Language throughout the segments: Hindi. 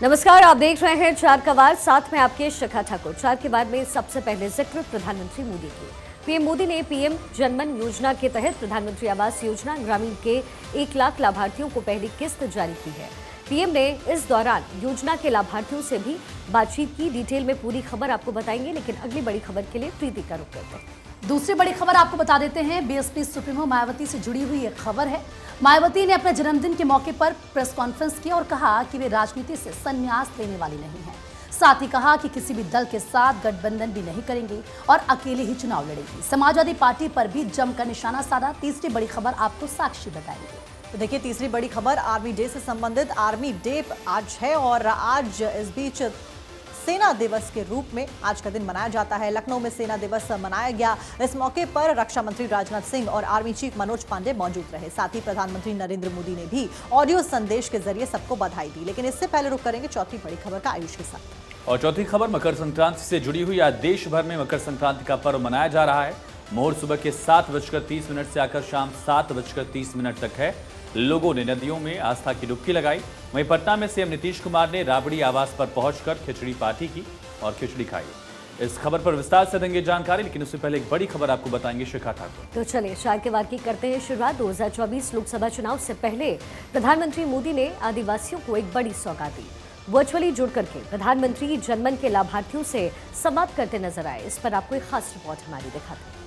नमस्कार, आप देख रहे हैं चार का वार, साथ में आपके शिखा ठाकुर। चार के बाद में सबसे पहले जिक्र प्रधानमंत्री मोदी की। पीएम मोदी ने पीएम जनमन योजना के तहत प्रधानमंत्री आवास योजना ग्रामीण के 1 लाख लाभार्थियों को पहली किस्त जारी की है। पीएम ने इस दौरान योजना के लाभार्थियों से भी बातचीत की। डिटेल में पूरी खबर आपको बताएंगे, लेकिन अगली बड़ी खबर के लिए प्रीति का रुख करते हैं। दूसरी बड़ी खबर आपको बता देते हैं। बीएसपी सुप्रीमो मायावती से जुड़ी हुई एक खबर है। मायावती ने अपने जन्मदिन के मौके पर प्रेस कॉन्फ्रेंस की और कहा कि वे राजनीति से संन्यास लेने वाली नहीं हैं। साथ ही कहा कि किसी भी दल के साथ गठबंधन भी नहीं करेंगी और अकेले ही चुनाव लड़ेंगी। समाजवादी पार्टी पर भी जमकर निशाना साधा। तीसरी बड़ी खबर आपको साक्षी बताएंगे। तो देखिए, तीसरी बड़ी खबर आर्मी डे से संबंधित। आर्मी डे आज है और आज इस बीच सेना दिवस के रूप में आज का दिन मनाया जाता है। लखनऊ में सेना दिवस मनाया गया। इस मौके पर रक्षा मंत्री राजनाथ सिंह और आर्मी चीफ मनोज पांडे मौजूद रहे। साथ ही प्रधानमंत्री नरेंद्र मोदी ने भी ऑडियो संदेश के जरिए सबको बधाई दी। लेकिन इससे पहले रुक करेंगे चौथी बड़ी खबर का आयुष के साथ। और चौथी खबर मकर संक्रांति से जुड़ी हुई। आज देश भर में मकर संक्रांति का पर्व मनाया जा रहा है। मुहूर्त सुबह के 7:30 से आकर शाम 7:30 तक है। लोगों ने नदियों में आस्था की डुबकी लगाई। वहीं पटना में सीएम नीतीश कुमार ने राबड़ी आवास पर पहुंचकर खिचड़ी पार्टी की और खिचड़ी खाई। इस खबर पर विस्तार से देंगे जानकारी, लेकिन उससे पहले एक बड़ी खबर आपको बताएंगे शिखा ठाकुर। तो चलिए चार के वार की करते हैं शुरुआत। 2024 लोकसभा चुनाव से पहले प्रधानमंत्री मोदी ने आदिवासियों को एक बड़ी सौगात दी। वर्चुअली जुड़ करके प्रधानमंत्री जनमन के लाभार्थियों से संवाद करते नजर आए। इस पर आपको एक खास रिपोर्ट हमारी दिखाते हैं।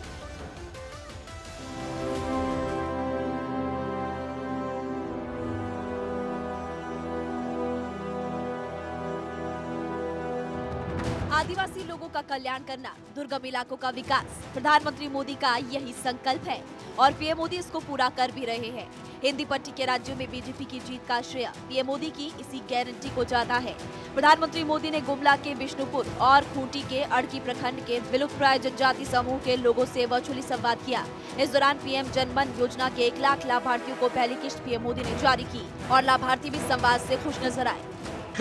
आदिवासी लोगों का कल्याण करना, दुर्गम इलाकों का विकास, प्रधानमंत्री मोदी का यही संकल्प है और पीएम मोदी इसको पूरा कर भी रहे हैं। हिंदी पट्टी के राज्यों में बीजेपी की जीत का श्रेय पीएम मोदी की इसी गारंटी को जाता है। प्रधानमंत्री मोदी ने गुमला के विष्णुपुर और खूंटी के अड़की प्रखंड के विलुप्तप्राय जनजाति समूह के लोगों से वर्चुअली संवाद किया। इस दौरान पीएम जनमन योजना के 1 लाख लाभार्थियों को पहली किस्त पीएम मोदी ने जारी की और लाभार्थी भी संवाद से खुश नजर आए।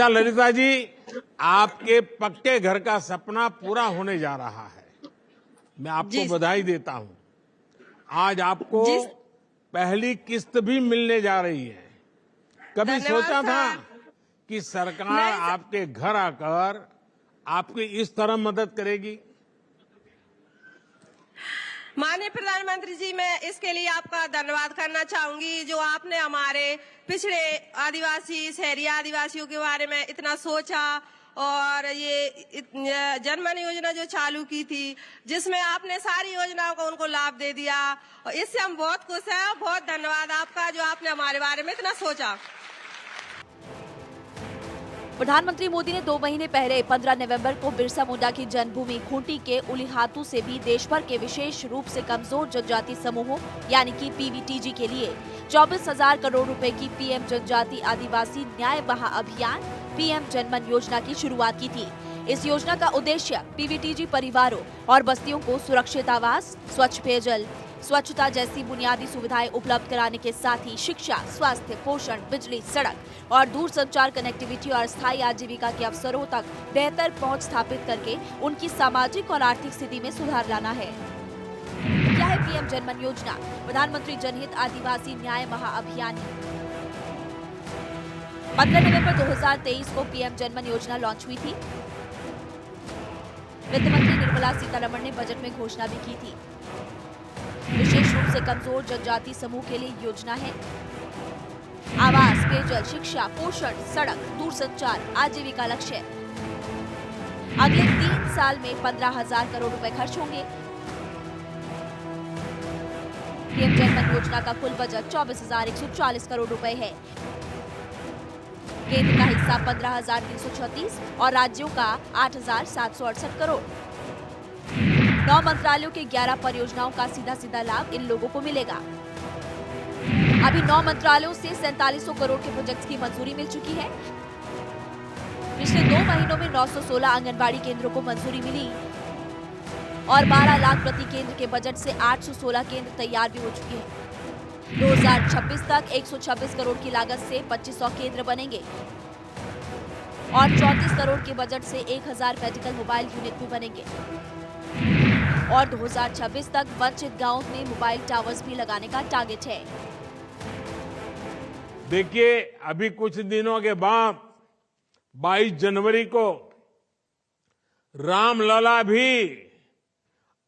ललिता जी, आपके पक्के घर का सपना पूरा होने जा रहा है। मैं आपको बधाई देता हूं। आज आपको पहली किस्त भी मिलने जा रही है। कभी सोचा था कि सरकार आपके घर आकर आपकी इस तरह मदद करेगी? माननीय प्रधानमंत्री जी, मैं इसके लिए आपका धन्यवाद करना चाहूंगी जो आपने हमारे पिछड़े आदिवासी, शहरी आदिवासियों के बारे में इतना सोचा और ये जनमन योजना जो चालू की थी, जिसमें आपने सारी योजनाओं को उनको लाभ दे दिया और इससे हम बहुत खुश हैं। बहुत धन्यवाद आपका जो आपने हमारे बारे में इतना सोचा। प्रधानमंत्री मोदी ने 2 महीने पहले 15 नवंबर को बिरसा मुंडा की जन्मभूमि खूंटी के उलीहातू से भी देश भर के विशेष रूप से कमजोर जनजाति समूहों यानी कि पीवीटीजी के लिए 24,000 करोड़ रुपए की पीएम जनजाति आदिवासी न्याय महाअभियान पीएम जनमन योजना की शुरुआत की थी। इस योजना का उद्देश्य पीवीटीजी परिवारों और बस्तियों को सुरक्षित आवास, स्वच्छ पेयजल, स्वच्छता जैसी बुनियादी सुविधाएं उपलब्ध कराने के साथ ही शिक्षा, स्वास्थ्य, पोषण, बिजली, सड़क और दूरसंचार कनेक्टिविटी और स्थायी आजीविका के अवसरों तक बेहतर पहुंच स्थापित करके उनकी सामाजिक और आर्थिक स्थिति में सुधार लाना है। क्या है पीएम जनमन योजना? प्रधानमंत्री जनहित आदिवासी न्याय महाअभियान। 15 नवंबर 2023 को पीएम जनमन योजना लॉन्च हुई थी। वित्त मंत्री निर्मला सीतारमण ने बजट में घोषणा भी की थी। विशेष रूप से कमजोर जनजाति समूह के लिए योजना है। आवास, पेयजल, शिक्षा, पोषण, सड़क, दूरसंचार, आजीविका लक्ष्य। अगले 3 साल में 15,000 करोड़ रुपए खर्च होंगे। पीएम जनमन योजना का कुल बजट 24,140 करोड़ रुपए है। केंद्र का हिस्सा 15,336 और राज्यों का 8,768 करोड़। 9 मंत्रालयों के 11 परियोजनाओं का सीधा सीधा लाभ इन लोगों को मिलेगा। अभी 9 मंत्रालयों से 4700 करोड़ के प्रोजेक्ट्स की मंजूरी मिल चुकी है। पिछले 2 महीनों में 916 आंगनबाड़ी केंद्रों को मंजूरी मिली और 12 लाख प्रति केंद्र के बजट से 816 केंद्र तैयार भी हो चुके हैं। 2026 तक 126 करोड़ की लागत से 2500 केंद्र बनेंगे और 34 करोड़ के बजट से 1000 मेडिकल मोबाइल यूनिट भी बनेंगे और 2026 तक वंचित गांवों में मोबाइल टावर्स भी लगाने का टारगेट है। देखिए, अभी कुछ दिनों के बाद 22 जनवरी को रामलला भी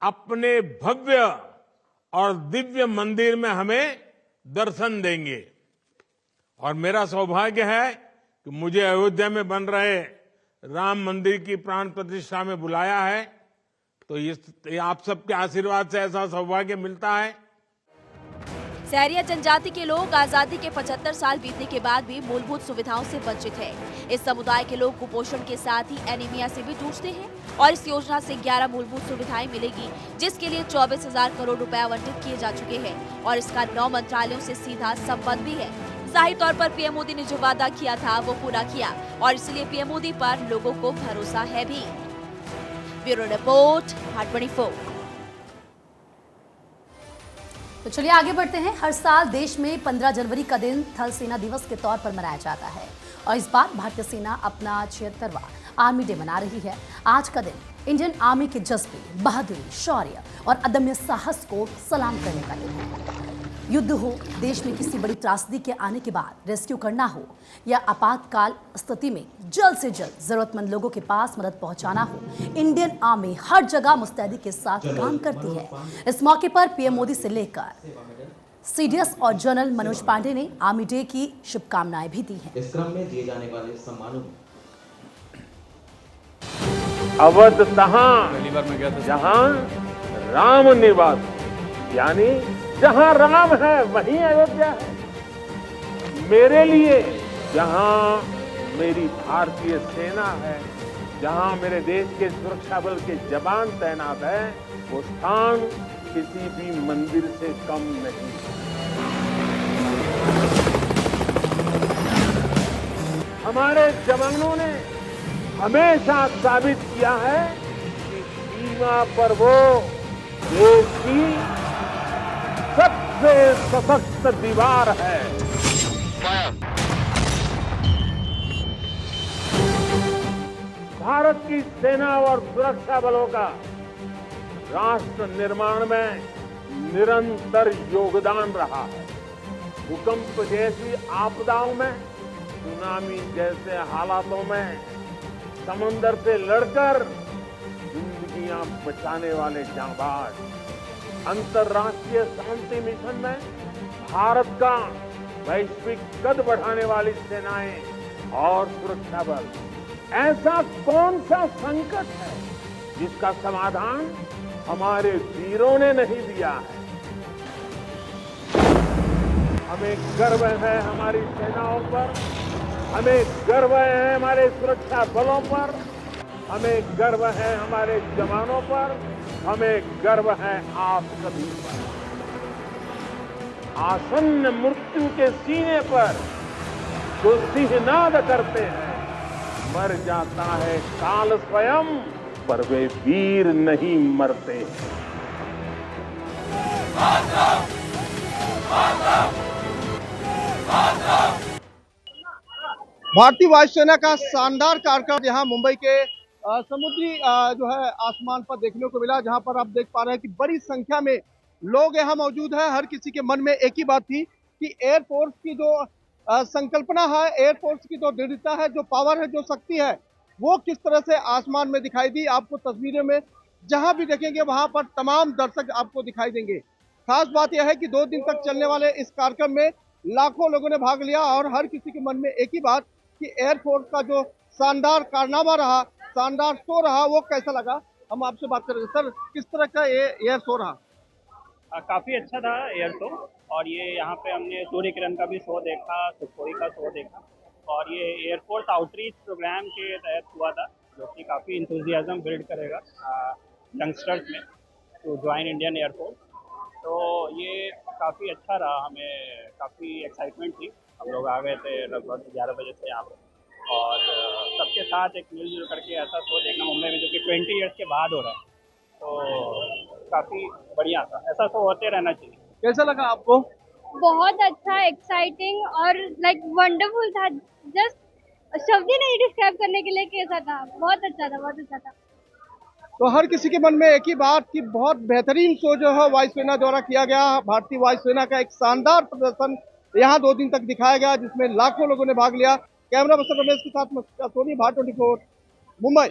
अपने भव्य और दिव्य मंदिर में हमें दर्शन देंगे। और मेरा सौभाग्य है कि मुझे अयोध्या में बन रहे राम मंदिर की प्राण प्रतिष्ठा में बुलाया है, तो ये आप सबके आशीर्वाद से ऐसा सौभाग्य मिलता है। सहरिया जनजाति के लोग आजादी के 75 साल बीतने के बाद भी मूलभूत सुविधाओं से वंचित हैं। इस समुदाय के लोग कुपोषण के साथ ही एनीमिया से भी जूझते हैं और इस योजना से 11 मूलभूत सुविधाएं मिलेगी, जिसके लिए 24,000 करोड़ रुपए आवंटित किए जा चुके हैं और इसका 9 मंत्रालयों से सीधा संबंध भी है। जाहिर तौर पर पीएम मोदी ने जो वादा किया था वो पूरा किया और इसलिए पीएम मोदी पर लोगों को भरोसा है भी। ब्यूरो रिपोर्ट, हाट 24। तो चलिए आगे बढ़ते हैं। हर साल देश में 15 जनवरी का दिन थल सेना दिवस के तौर पर मनाया जाता है और इस बार भारतीय सेना अपना 76वां आर्मी डे मना रही है। आज का दिन इंडियन आर्मी के जज्बे, बहादुरी, शौर्य और अदम्य साहस को सलाम करने का दिन है। युद्ध हो, देश में किसी बड़ी त्रासदी के आने के बाद रेस्क्यू करना हो या आपातकाल स्थिति में जल्द से जल्द जरूरतमंद लोगों के पास मदद पहुंचाना हो, इंडियन आर्मी हर जगह मुस्तैदी के साथ काम करती है। इस मौके पर पीएम मोदी से लेकर सीडीएस और जनरल मनोज पांडे ने आर्मी डे की शुभकामनाएं भी दी हैं। इस क्रम में दिए जाने वाले सम्मानों में अवध तहां पहली बार मैं गया था जहां राम निवास, यानी जहां राम है वहीं अयोध्या है। मेरे लिए जहां मेरी भारतीय सेना है, जहां मेरे देश के सुरक्षा बल के जवान तैनात हैं, वो स्थान किसी भी मंदिर से कम नहीं। हमारे जवानों ने हमेशा साबित किया है कि सीमा पर वो देश की सबसे सशक्त दीवार है। भारत की सेना और सुरक्षा बलों का राष्ट्र निर्माण में निरंतर योगदान रहा है। भूकंप जैसी आपदाओं में, सुनामी जैसे हालातों में समंदर से लड़कर जिंदगियां बचाने वाले जांबाज, अंतर्राष्ट्रीय शांति मिशन में भारत का वैश्विक कद बढ़ाने वाली सेनाएं और सुरक्षा बल, ऐसा कौन सा संकट है जिसका समाधान हमारे वीरों ने नहीं दिया है। हमें गर्व है हमारी सेनाओं पर, हमें गर्व है हमारे सुरक्षा बलों पर, हमें गर्व है हमारे जवानों पर, हमें गर्व है आप सभी पर। आसन्न मृत्यु के सीने पर जो सिंहनाद करते हैं, मर जाता है काल स्वयं, पर वे वीर नहीं मरते। भारतीय वायुसेना का शानदार कार्यक्रम यहाँ मुंबई के समुद्री जो है आसमान पर देखने को मिला, जहाँ पर आप देख पा रहे हैं कि बड़ी संख्या में लोग यहाँ मौजूद हैं। हर किसी के मन में एक ही बात थी कि एयरफोर्स की जो संकल्पना है, एयरफोर्स की जो दृढ़ता है, जो पावर है, जो शक्ति है, वो किस तरह से आसमान में दिखाई दी। आपको तस्वीरें में जहां भी देखेंगे वहां पर तमाम दर्शक आपको दिखाई देंगे। खास बात यह है कि 2 दिन तक चलने वाले इस कार्यक्रम में लाखों लोगों ने भाग लिया और हर किसी के मन में एक ही बात कि एयरफोर्स का जो शानदार कारनामा रहा, शानदार शो रहा, वो कैसा लगा। हम आपसे बात करेंगे। सर, किस तरह का एयर शो रहा? काफ़ी अच्छा था एयर शो, और ये यहाँ पे हमने सूर्य किरण का भी शो देखा, सुखोई का शो देखा, और ये एयरफोर्स आउटरीच प्रोग्राम के तहत हुआ था, जो कि काफ़ी इंथुजियाज्म बिल्ड करेगा यंगस्टर्स में टू ज्वाइन इंडियन एयरफोर्स। तो ये काफ़ी अच्छा रहा, हमें काफ़ी एक्साइटमेंट थी। हम लोग आ गए थे लगभग 11 बजे से यहाँ पे, और सबके साथ एक मिलजुल करके ऐसा शो देखना मुंबई में, जो कि 20 ईयर्स के बाद हो रहा है, तो काफ़ी बढ़िया था। ऐसा शो होते रहना चाहिए। कैसा लगा आपको? बहुत अच्छा, एक्साइटिंग और लाइक वंडरफुल था। जस्ट शब्द ही नहीं डिस्क्राइब करने के लिए कैसा था। बहुत अच्छा था, बहुत अच्छा था। तो हर किसी के मन में एक ही बात कि बहुत बेहतरीन शो जो है वायुसेना द्वारा किया गया। भारतीय वायुसेना का एक शानदार प्रदर्शन यहाँ 2 दिन तक दिखाया गया, जिसमें लाखों लोगों ने भाग लिया। कैमरा पर्सन रमेश के साथ सोनी, भारत 24 मुंबई।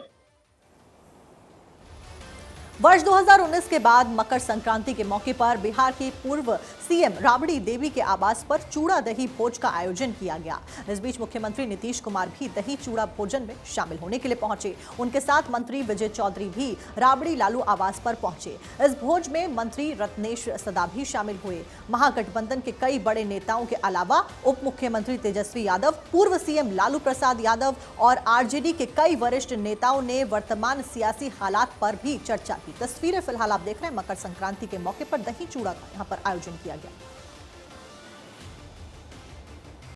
वर्ष 2019 के बाद मकर संक्रांति के मौके पर बिहार के पूर्व सीएम राबड़ी देवी के आवास पर चूड़ा दही भोज का आयोजन किया गया। इस बीच मुख्यमंत्री नीतीश कुमार भी दही चूड़ा भोजन में शामिल होने के लिए पहुंचे। उनके साथ मंत्री विजय चौधरी भी राबड़ी लालू आवास पर पहुंचे। इस भोज में मंत्री रत्नेश सदा भी शामिल हुए। महागठबंधन के कई बड़े नेताओं के अलावा उप मुख्यमंत्री तेजस्वी यादव, पूर्व सीएम लालू प्रसाद यादव और आरजेडी के कई वरिष्ठ नेताओं ने वर्तमान सियासी हालात पर भी चर्चा की। तस्वीरें फिलहाल आप देख रहे हैं। मकर संक्रांति के मौके पर दही चूड़ा का यहां पर आयोजन किया गया।